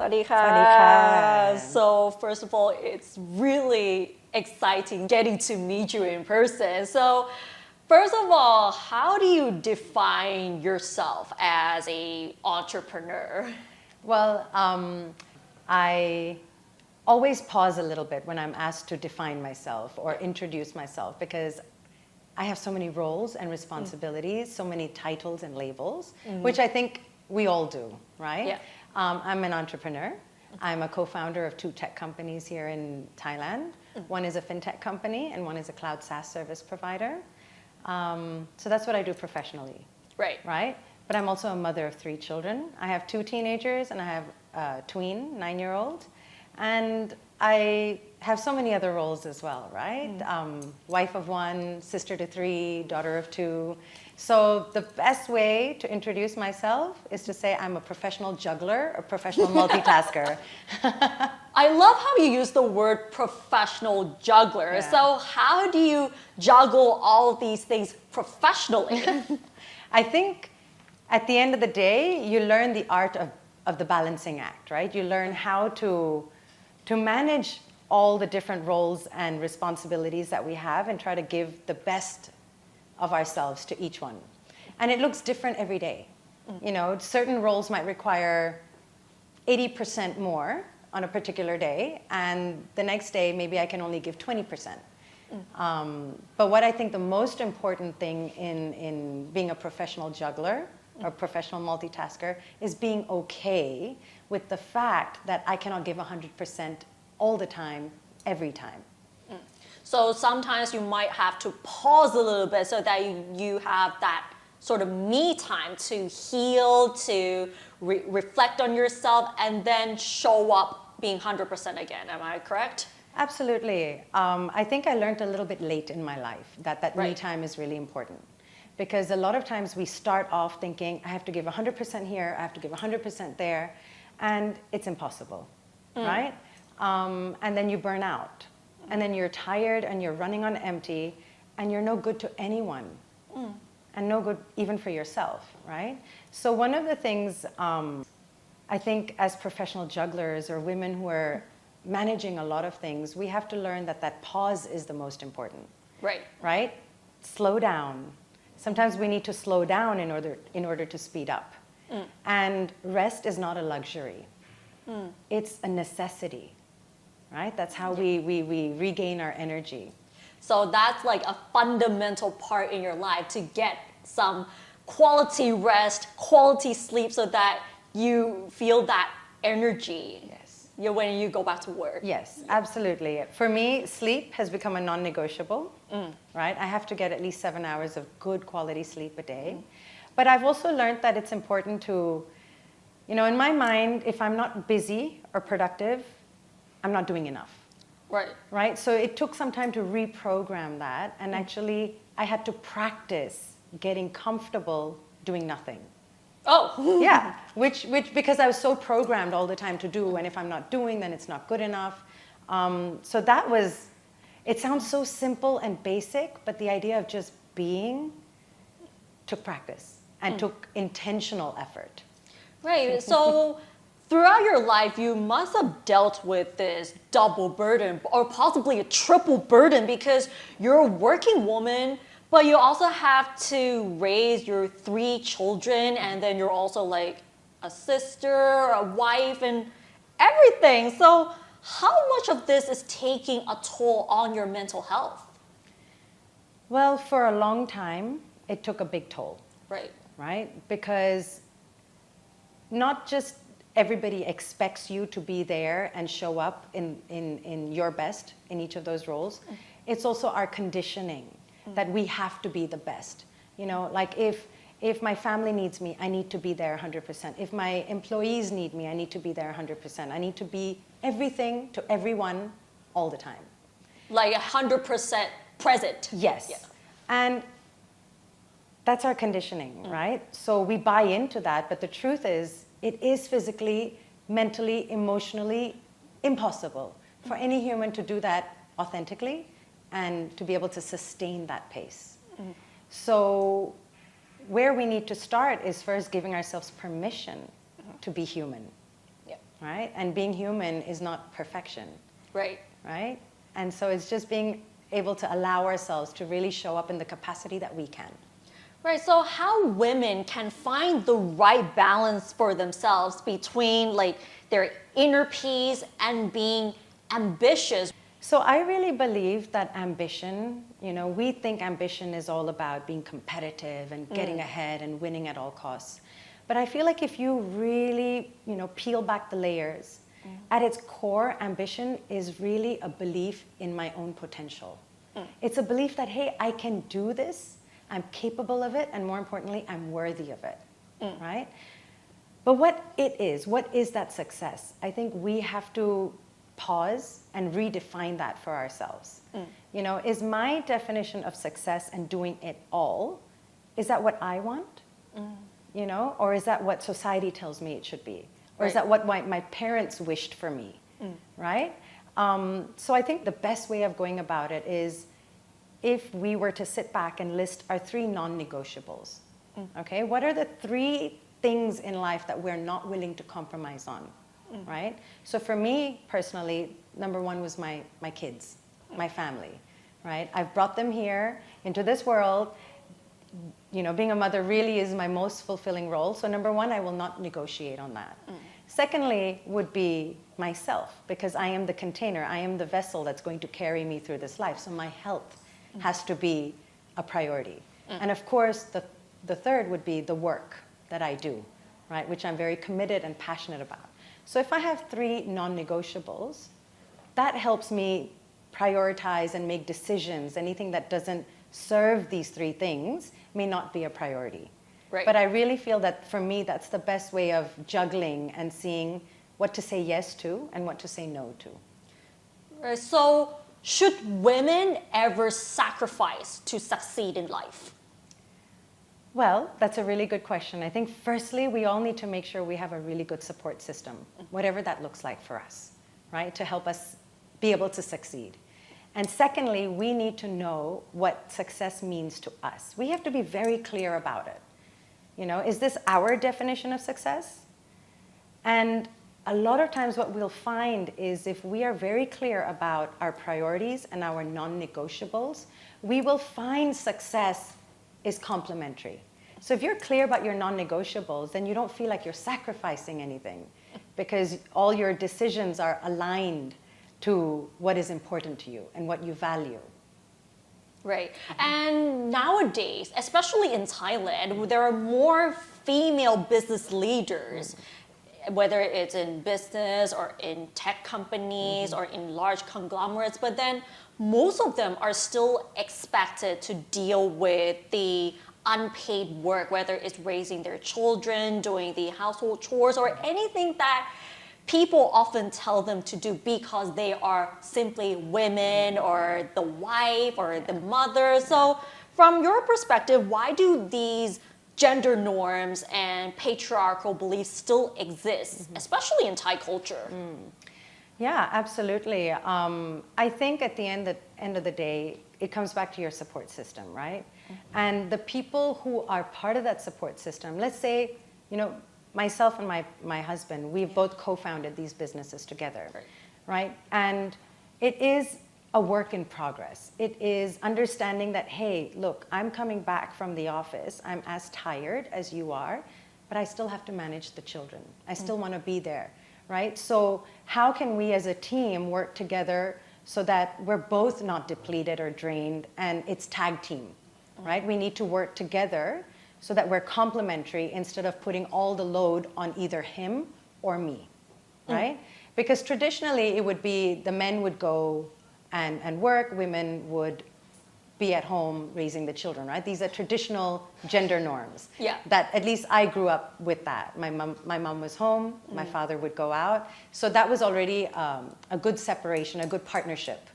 สวัสดีค่ะ สวัสดีค่ะ So first of all, it's really exciting getting to meet you in person. So first of all, how do you define yourself as a entrepreneur? Well, I always pause a little bit when I'm asked to define myself or introduce myself because I have so many roles and responsibilities, so many titles and labels, which I think we all do, right? Yeah. I'm an entrepreneur. I'm a co-founder of 2 tech companies here in Thailand. One is a fintech company and one is a cloud SaaS service provider. So that's what I do professionally, right? But I'm also a mother of 3 children. I have 2 teenagers and I have a tween, 9-year-old. And I have so many other roles as well, right? Wife of 1, sister to 3, daughter of 2. So the best way to introduce myself is to say I'm a professional juggler, a professional multitasker. I love how you use the word professional juggler. Yeah. So how do you juggle all of these things professionally? I think at the end of the day, you learn the art of the balancing act, right? You learn how to manage all the different roles and responsibilities that we have and try to give the best of ourselves to each one. And it looks different every day. You know, certain roles might require 80% more on a particular day, and the next day maybe I can only give 20%. But what I think the most important thing in being a professional juggler or professional multitasker is being okay with the fact that I cannot give 100% all the time, every time. So sometimes you might have to pause a little bit so that you have that sort of me time to heal, to reflect on yourself, and then show up being 100% again. Am I correct? Absolutely. I think I learned a little bit late in my life that me time is really important. Because a lot of times we start off thinking, I have to give 100% here, I have to give 100% there, and it's impossible, right? And then you burn out. And then you're tired and you're running on empty and you're no good to anyone and no good even for yourself, right? So one of the things I think as professional jugglers or women who are managing a lot of things, we have to learn that pause is the most important. Right? Slow down. Sometimes we need to slow down in order to speed up. And rest is not a luxury. It's a necessity. Right? That's how we regain our energy. So that's like a fundamental part in your life to get some quality rest, quality sleep so that you feel that energy when you go back to work. Yes, absolutely. For me, sleep has become a non-negotiable, right? I have to get at least 7 hours of good quality sleep a day. But I've also learned that it's important to, you know, in my mind, if I'm not busy or productive, I'm not doing enough. Right? So it took some time to reprogram that, and actually I had to practice getting comfortable doing nothing. Oh. Yeah, which because I was so programmed all the time to do, and if I'm not doing, then it's not good enough. So that was, it sounds so simple and basic, but the idea of just being took practice and took intentional effort. Right, so throughout your life, you must have dealt with this double burden or possibly a triple burden because you're a working woman, but you also have to raise your 3 children, and then you're also like a sister, a wife, and everything. So how much of this is taking a toll on your mental health? Well, for a long time, it took a big toll. Right? Because not just everybody expects you to be there and show up in your best in each of those roles. It's also our conditioning that we have to be the best. You know, like if my family needs me, I need to be there 100%. If my employees need me, I need to be there 100%. I need to be everything to everyone all the time. Like 100% present. Yes. And that's our conditioning, right? So we buy into that, but the truth is, it is physically, mentally, emotionally impossible for any human to do that authentically and to be able to sustain that pace. So where we need to start is first giving ourselves permission to be human. right? And being human is not perfection, Right. right? And so it's just being able to allow ourselves to really show up in the capacity that we can. Right, so how women can find the right balance for themselves between like their inner peace and being ambitious. So I really believe that ambition, we think ambition is all about being competitive and getting ahead and winning at all costs. But I feel like if you really, peel back the layers, at its core, ambition is really a belief in my own potential. It's a belief that, hey, I can do this, I'm capable of it, and more importantly, I'm worthy of it, right? But what is that success? I think we have to pause and redefine that for ourselves. Is my definition of success and doing it all, is that what I want? Or is that what society tells me it should be? Or is that what my parents wished for me, right? So I think the best way of going about it is if we were to sit back and list our 3 non-negotiables, okay? What are the 3 things in life that we're not willing to compromise on, right? So for me, personally, number 1 was my kids, my family, right? I've brought them here into this world. Being a mother really is my most fulfilling role. So number 1, I will not negotiate on that. Secondly would be myself, because I am the container, I am the vessel that's going to carry me through this life. So my health has to be a priority. And of course, the third would be the work that I do, right? Which I'm very committed and passionate about. So if I have 3 non-negotiables, that helps me prioritize and make decisions. Anything that doesn't serve these 3 things may not be a priority. Right. But I really feel that for me, that's the best way of juggling and seeing what to say yes to and what to say no to. Right, so should women ever sacrifice to succeed in life? Well, that's a really good question. I think firstly, we all need to make sure we have a really good support system, whatever that looks like for us, right? To help us be able to succeed. And secondly, we need to know what success means to us. We have to be very clear about it. Is this our definition of success? And a lot of times what we'll find is if we are very clear about our priorities and our non-negotiables, we will find success is complementary. So if you're clear about your non-negotiables, then you don't feel like you're sacrificing anything because all your decisions are aligned to what is important to you and what you value. Right. And nowadays, especially in Thailand, there are more female business leaders, whether it's in business or in tech companies or in large conglomerates, but then most of them are still expected to deal with the unpaid work, whether it's raising their children, doing the household chores, or anything that people often tell them to do because they are simply women or the wife or the mother. So from your perspective, why do these gender norms and patriarchal beliefs still exist, especially in Thai culture? Yeah, absolutely. I think at the end of the day, it comes back to your support system, right? And the people who are part of that support system, let's say, myself and my husband, we've both co-founded these businesses together, right? And it is a work in progress. It is understanding that, hey, look, I'm coming back from the office. I'm as tired as you are, but I still have to manage the children. I still want to be there, right? So how can we as a team work together so that we're both not depleted or drained and it's tag team, right? We need to work together so that we're complementary instead of putting all the load on either him or me, right? Because traditionally it would be the men would go and work, women would be at home raising the children, right? These are traditional gender norms. Yeah. That at least I grew up with that. My mom was home, my father would go out. So that was already a good separation, a good partnership,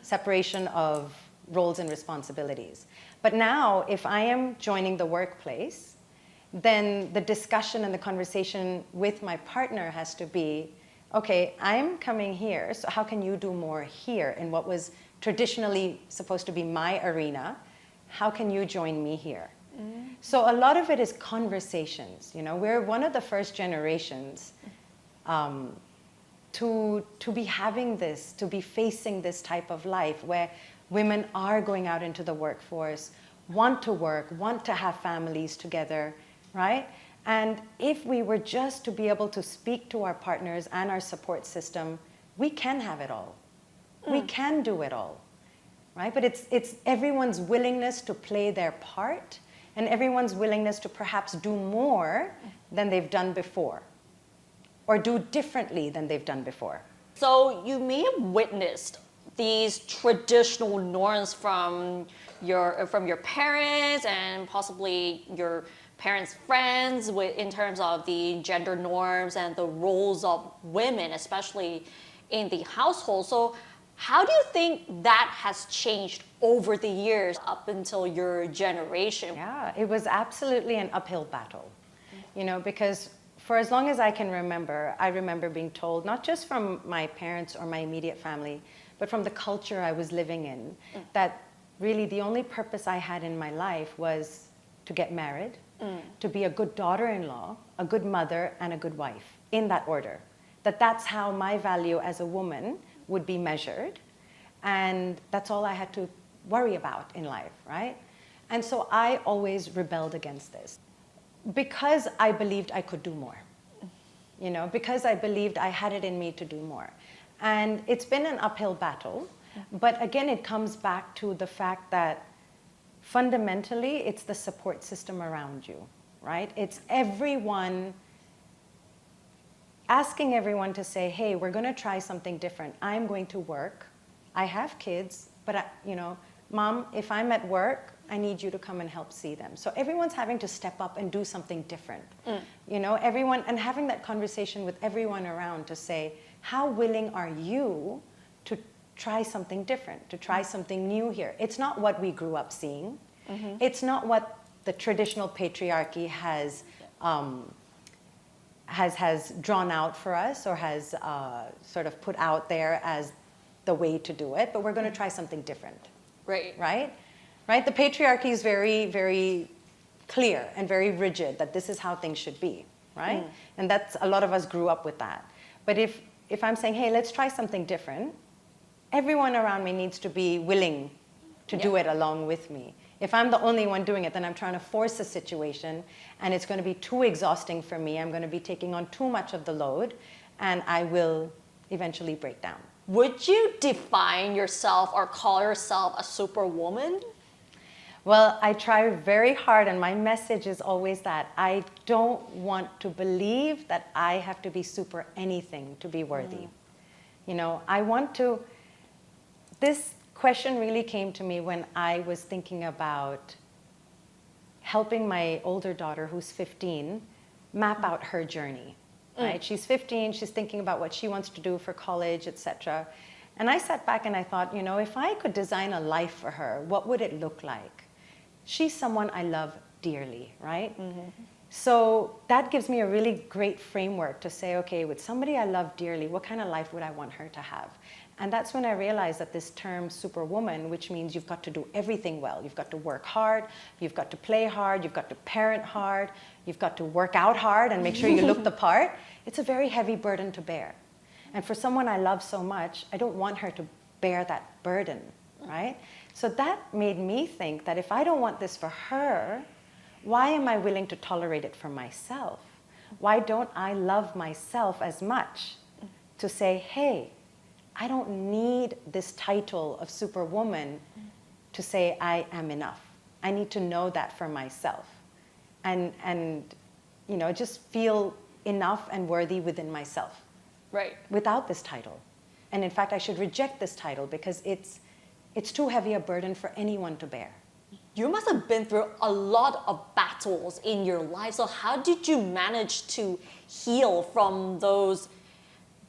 separation of roles and responsibilities. But now, if I am joining the workplace, then the discussion and the conversation with my partner has to be, okay, I'm coming here, so how can you do more here in what was traditionally supposed to be my arena? How can you join me here? So a lot of it is conversations. We're one of the first generations to be having this, to be facing this type of life where women are going out into the workforce, want to work, want to have families together, right? And if we were just to be able to speak to our partners and our support system, we can have it all. We can do it all, right? But it's everyone's willingness to play their part and everyone's willingness to perhaps do more than they've done before or do differently than they've done before. So you may have witnessed these traditional norms from your parents and possibly your parents' friends in terms of the gender norms and the roles of women, especially in the household. So how do you think that has changed over the years up until your generation? Yeah, it was absolutely an uphill battle, because for as long as I can remember, I remember being told, not just from my parents or my immediate family, but from the culture I was living in, that really the only purpose I had in my life was to get married, to be a good daughter-in-law, a good mother, and a good wife, in that order. That's how my value as a woman would be measured, and that's all I had to worry about in life, right? And so I always rebelled against this because I believed I could do more, because I believed I had it in me to do more. And it's been an uphill battle, but again, it comes back to the fact that fundamentally, it's the support system around you, right? It's asking everyone to say, hey, we're going to try something different. I'm going to work. I have kids, but Mom, if I'm at work, I need you to come and help see them. So everyone's having to step up and do something different. Everyone, and having that conversation with everyone around to say, how willing are you to try something different, to try something new here? It's not what we grew up seeing. It's not what the traditional patriarchy has drawn out for us or has sort of put out there as the way to do it, but we're going to try something different. Right? The patriarchy is very, very clear and very rigid that this is how things should be, right? And that's, a lot of us grew up with that. But if I'm saying, hey, let's try something different, everyone around me needs to be willing to do it along with me. If I'm the only one doing it, then I'm trying to force a situation and it's going to be too exhausting for me. I'm going to be taking on too much of the load and I will eventually break down. Would you define yourself or call yourself a superwoman? Well, I try very hard, and my message is always that I don't want to believe that I have to be super anything to be worthy. I want to, this question really came to me when I was thinking about helping my older daughter, who's 15, map out her journey. Right? She's 15, she's thinking about what she wants to do for college, etc. And I sat back and I thought, if I could design a life for her, what would it look like? She's someone I love dearly, right? So that gives me a really great framework to say, okay, with somebody I love dearly, what kind of life would I want her to have? And that's when I realized that this term superwoman, which means you've got to do everything well. You've got to work hard, you've got to play hard, you've got to parent hard, you've got to work out hard and make sure you look the part. It's a very heavy burden to bear. And for someone I love so much, I don't want her to bear that burden, right? So that made me think that if I don't want this for her, why am I willing to tolerate it for myself? Why don't I love myself as much to say, hey, I don't need this title of superwoman to say I am enough. I need to know that for myself. And just feel enough and worthy within myself. Right. Without this title. And in fact, I should reject this title because it's too heavy a burden for anyone to bear. You must have been through a lot of battles in your life. So how did you manage to heal from those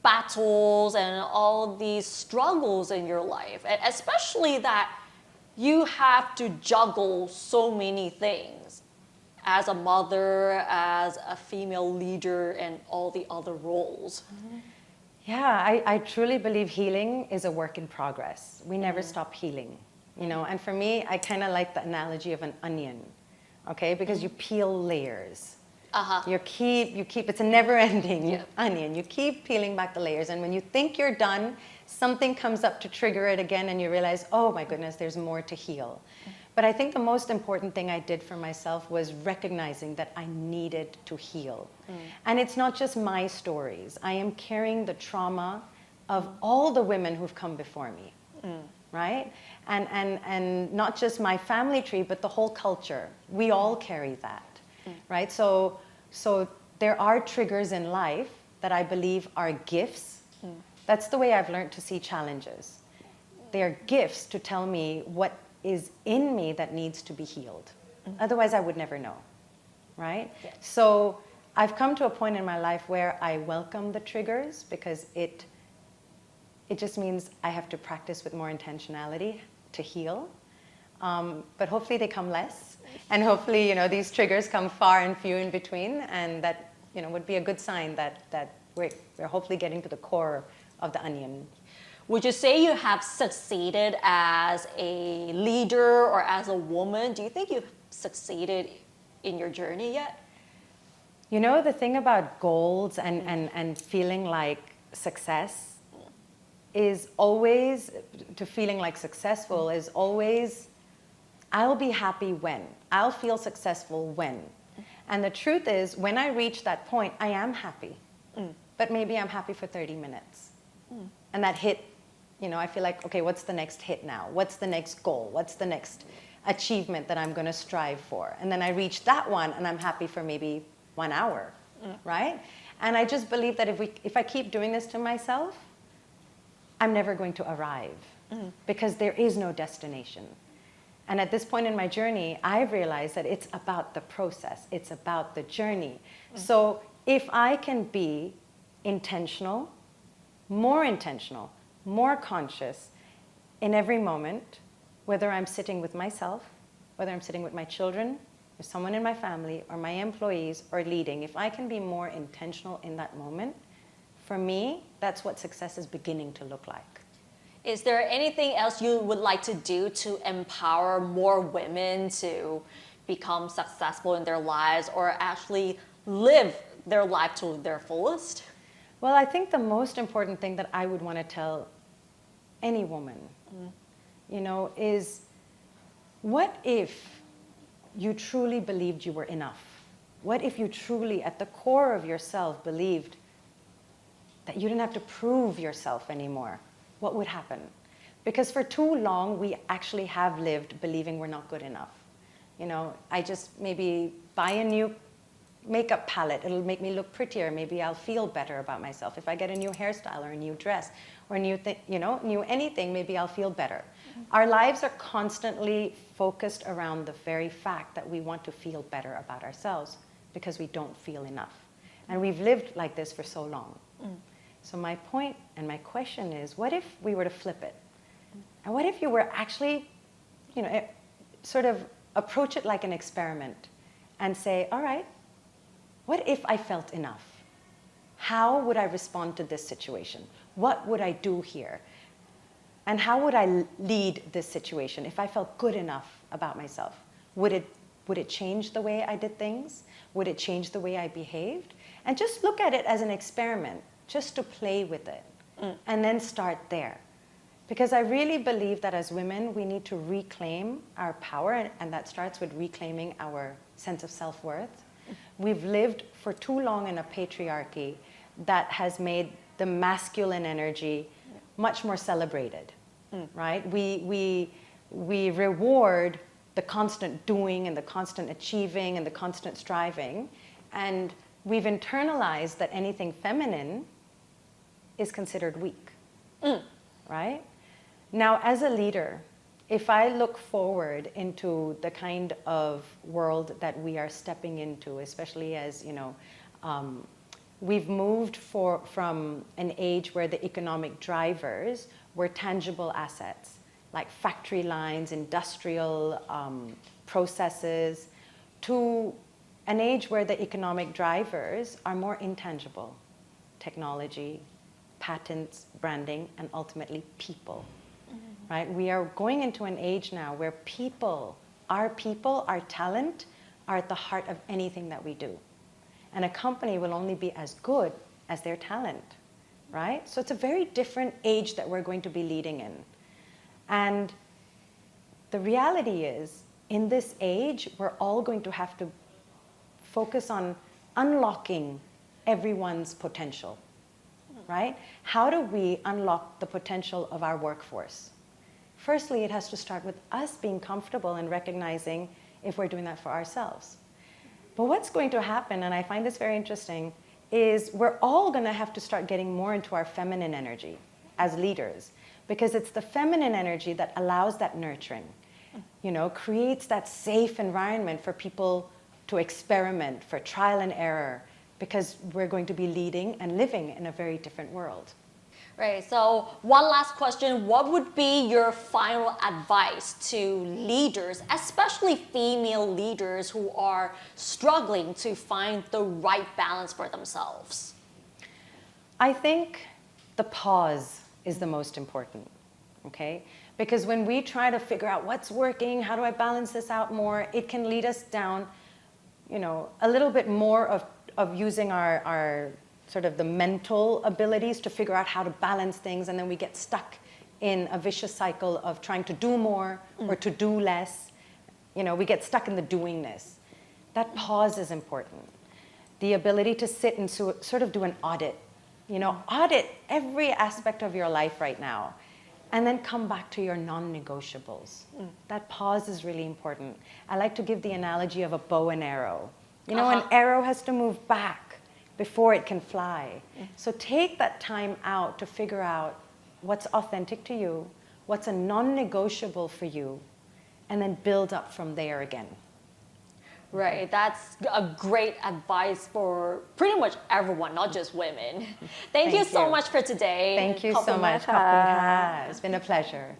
battles and all these struggles in your life? And especially that you have to juggle so many things as a mother, as a female leader, and all the other roles. Yeah, I truly believe healing is a work in progress. We never stop healing, and for me, I kind of like the analogy of an onion, okay? Because you peel layers, You keep, it's a never-ending Yep. onion. You keep peeling back the layers, and when you think you're done, something comes up to trigger it again, and you realize, oh my goodness, there's more to heal. But I think the most important thing I did for myself was recognizing that I needed to heal. And it's not just my stories. I am carrying the trauma of all the women who've come before me, right? And not just my family tree, but the whole culture. We all carry that. Right? So there are triggers in life that I believe are gifts. That's the way I've learned to see challenges. They are gifts to tell me what is in me that needs to be healed. Otherwise, I would never know. Right? Yes. So I've come to a point in my life where I welcome the triggers because it just means I have to practice with more intentionality to heal. But hopefully they come less. And hopefully, these triggers come far and few in between. And that, would be a good sign that we're hopefully getting to the core of the onion. Would you say you have succeeded as a leader or as a woman? Do you think you've succeeded in your journey yet? The thing about goals and feeling like success is always, to feeling like successful is always, I'll be happy when. I'll feel successful when. And the truth is, when I reach that point, I am happy. But maybe I'm happy for 30 minutes. And that hit, I feel like, okay, what's the next hit now? What's the next goal? What's the next achievement that I'm going to strive for? And then I reach that one, and I'm happy for maybe 1 hour, right? And I just believe that if I keep doing this to myself, I'm never going to arrive because there is no destination. And at this point in my journey, I've realized that it's about the process. It's about the journey. So if I can be intentional, more conscious in every moment, whether I'm sitting with myself, whether I'm sitting with my children, or someone in my family, or my employees, or leading, if I can be more intentional in that moment, for me, that's what success is beginning to look like. Is there anything else you would like to do to empower more women to become successful in their lives or actually live their life to their fullest? Well, I think the most important thing that I would want to tell any woman, is what if you truly believed you were enough? What if you truly, at the core of yourself, believed that you didn't have to prove yourself anymore? What would happen? Because for too long, we actually have lived believing we're not good enough. I just maybe buy a new makeup palette. It'll make me look prettier. Maybe I'll feel better about myself. If I get a new hairstyle or a new dress or new anything, maybe I'll feel better. Our lives are constantly focused around the very fact that we want to feel better about ourselves because we don't feel enough. And we've lived like this for so long. So my point and my question is, what if we were to flip it? And what if you were actually, sort of approach it like an experiment and say, all right, what if I felt enough? How would I respond to this situation? What would I do here? And how would I lead this situation if I felt good enough about myself? Would it change the way I did things? Would it change the way I behaved? And just look at it as an experiment, just to play with it, and then start there. Because I really believe that as women, we need to reclaim our power, and that starts with reclaiming our sense of self-worth. We've lived for too long in a patriarchy that has made the masculine energy much more celebrated, right? We reward the constant doing and the constant achieving and the constant striving, and we've internalized that anything feminine is considered weak, right? Now, as a leader, if I look forward into the kind of world that we are stepping into, especially as, we've moved from an age where the economic drivers were tangible assets, like factory lines, industrial processes, to an age where the economic drivers are more intangible, technology, patents, branding, and ultimately people. Right? We are going into an age now where people, our talent, are at the heart of anything that we do. and a company will only be as good as their talent, right? So it's a very different age that we're going to be leading in. And the reality is, in this age, we're all going to have to focus on unlocking everyone's potential, right? How do we unlock the potential of our workforce? Firstly, it has to start with us being comfortable and recognizing if we're doing that for ourselves. But what's going to happen, and I find this very interesting, is we're all going to have to start getting more into our feminine energy as leaders, because it's the feminine energy that allows that nurturing, creates that safe environment for people to experiment, for trial and error, because we're going to be leading and living in a very different world. Right, so one last question. What would be your final advice to leaders, especially female leaders who are struggling to find the right balance for themselves? I think the pause is the most important, okay? Because when we try to figure out what's working, how do I balance this out more, it can lead us down, a little bit more of using our sort of the mental abilities to figure out how to balance things, and then we get stuck in a vicious cycle of trying to do more or to do less. We get stuck in the doingness. That pause is important. The ability to sit and sort of do an audit. Audit every aspect of your life right now, and then come back to your non-negotiables. That pause is really important. I like to give the analogy of a bow and arrow. An arrow has to move back before it can fly. So take that time out to figure out what's authentic to you, what's a non-negotiable for you, and then build up from there again. Right, that's a great advice for pretty much everyone, not just women. Thank you so much for today. Thank you so much. It's been a pleasure.